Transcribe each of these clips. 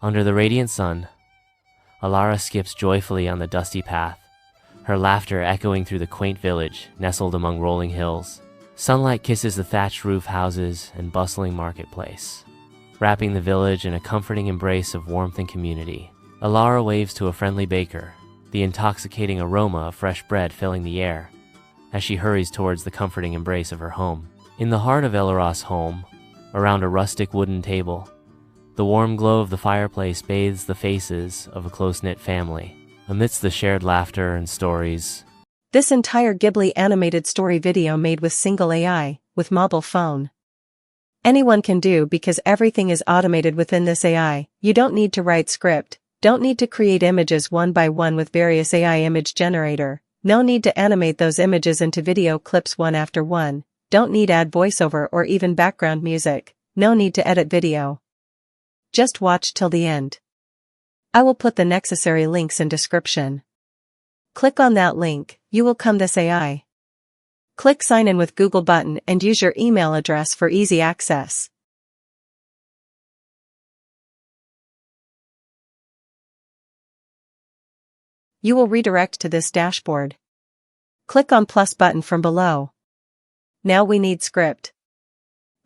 Under the radiant sun, Alara skips joyfully on the dusty path, her laughter echoing through the quaint village nestled among rolling hills. Sunlight kisses the thatched roof houses and bustling marketplace, wrapping the village in a comforting embrace of warmth and community. Alara waves to a friendly baker, the intoxicating aroma of fresh bread filling the air as she hurries towards the comforting embrace of her home. In the heart of Elara's home, around a rustic wooden table, the warm glow of the fireplace bathes the faces of a close-knit family. Amidst the shared laughter and stories, this entire Ghibli animated story video made with single AI, with mobile phone. Anyone can do because everything is automated within this AI. You don't need to write script, don't need to create images one by one with various AI image generator, no need to animate those images into video clips one after one, don't need add voiceover or even background music, no need to edit video. Just watch till the end. I will put the necessary links in description. Click on that link, you will come this AI. Click sign in with Google button and use your email address for easy access. You will redirect to this dashboard. Click on plus button from below. Now we need script.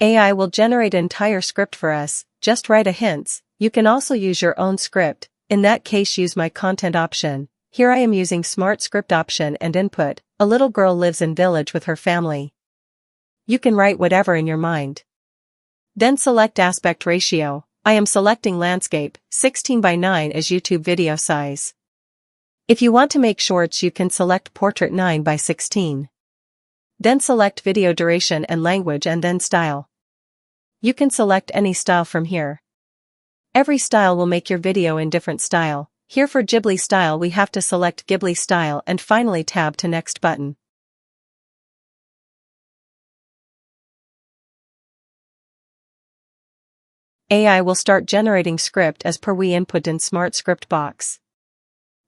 AI will generate entire script for us, just write a hints. You can also use your own script, in that case use my content option. Here I am using smart script option and input. A little girl lives in village with her family. You can write whatever in your mind. Then select aspect ratio. I am selecting landscape, 16:9 as YouTube video size. If you want to make shorts you can select portrait 9:16. Then select video duration and language and then style. You can select any style from here. Every style will make your video in different style. Here for Ghibli style we have to select Ghibli style and finally tab to next button. AI will start generating script as per we input in smart script box.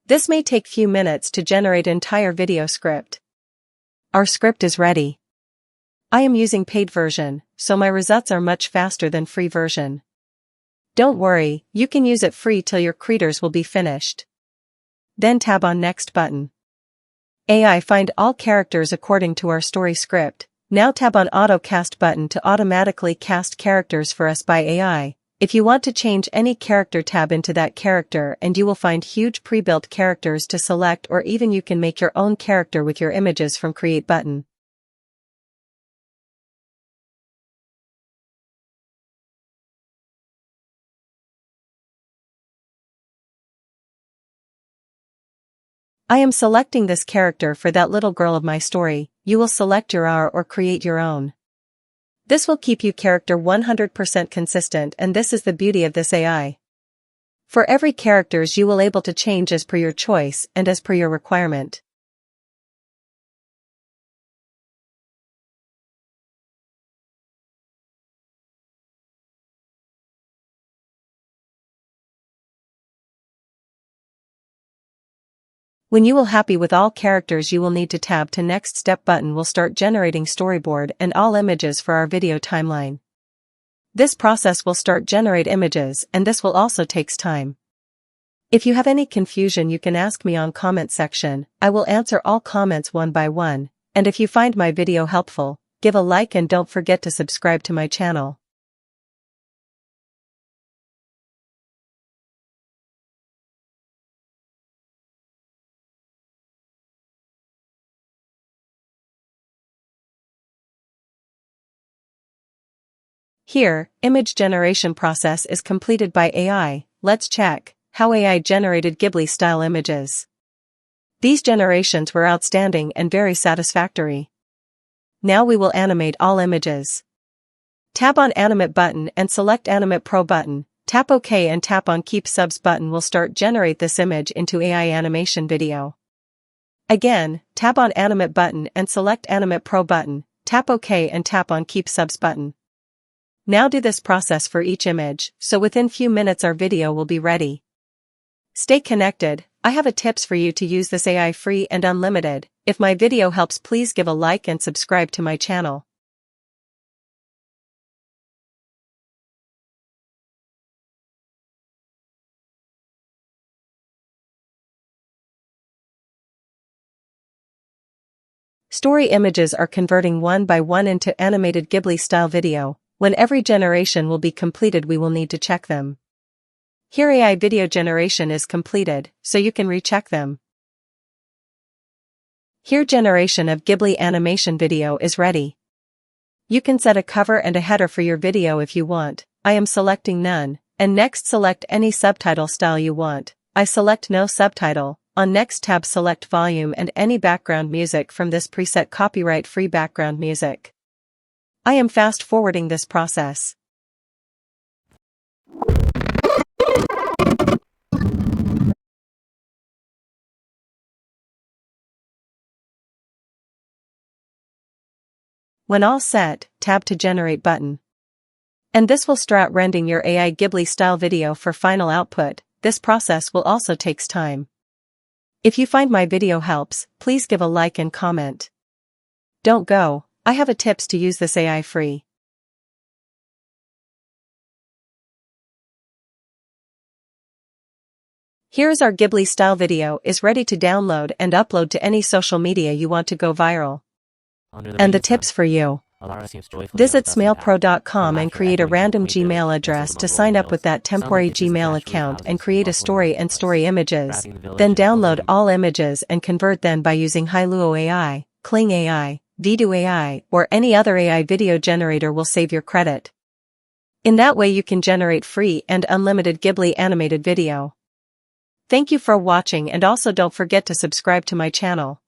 This may take few minutes to generate entire video script. Our script is ready. I am using paid version, so my results are much faster than free version. Don't worry, you can use it free till your creators will be finished. Then tab on next button. AI find all characters according to our story script. Now tab on auto cast button to automatically cast characters for us by AI. If you want to change any character, tab into that character and you will find huge pre-built characters to select, or even you can make your own character with your images from create button. I am selecting this character for that little girl of my story. You will select your R or create your own. This will keep you character 100% consistent, and this is the beauty of this AI. For every characters you will able to change as per your choice and as per your requirement. When you will happy with all characters you will need to tab to next step button will start generating storyboard and all images for our video timeline. This process will start generate images and this will also takes time. If you have any confusion you can ask me on comment section, I will answer all comments one by one, and if you find my video helpful, give a like and don't forget to subscribe to my channel. Here, image generation process is completed by AI. Let's check how AI generated Ghibli style images. These generations were outstanding and very satisfactory. Now we will animate all images. Tap on Animate button and select Animate Pro button. Tap OK and tap on Keep Subs button will start generate this image into AI animation video. Again, tap on Animate button and select Animate Pro button. Tap OK and tap on Keep Subs button. Now do this process for each image, so within few minutes our video will be ready. Stay connected. I have a tips for you to use this AI free and unlimited. If my video helps, please give a like and subscribe to my channel. Story images are converting one by one into animated Ghibli style video. When every generation will be completed, we will need to check them. Here AI video generation is completed, so you can recheck them. Here generation of Ghibli animation video is ready. You can set a cover and a header for your video if you want. I am selecting none, and next select any subtitle style you want. I select no subtitle. On next tab select volume and any background music from this preset, copyright-free background music. I am fast forwarding this process. When all set, tab to generate button. And this will start rendering your AI Ghibli style video for final output. This process will also takes time. If you find my video helps, please give a like and comment. Don't go, I have a tips to use this AI free. Here's our Ghibli style video is ready to download and upload to any social media you want to go viral. And the tips for you. Visit smailpro.com and create a random Gmail address to sign up with that temporary Gmail account and create a story and story images. Then download all images and convert them by using Hailuo AI, Kling AI, Vidu AI, or any other AI video generator will save your credit. In that way you can generate free and unlimited Ghibli animated video. Thank you for watching, and also don't forget to subscribe to my channel.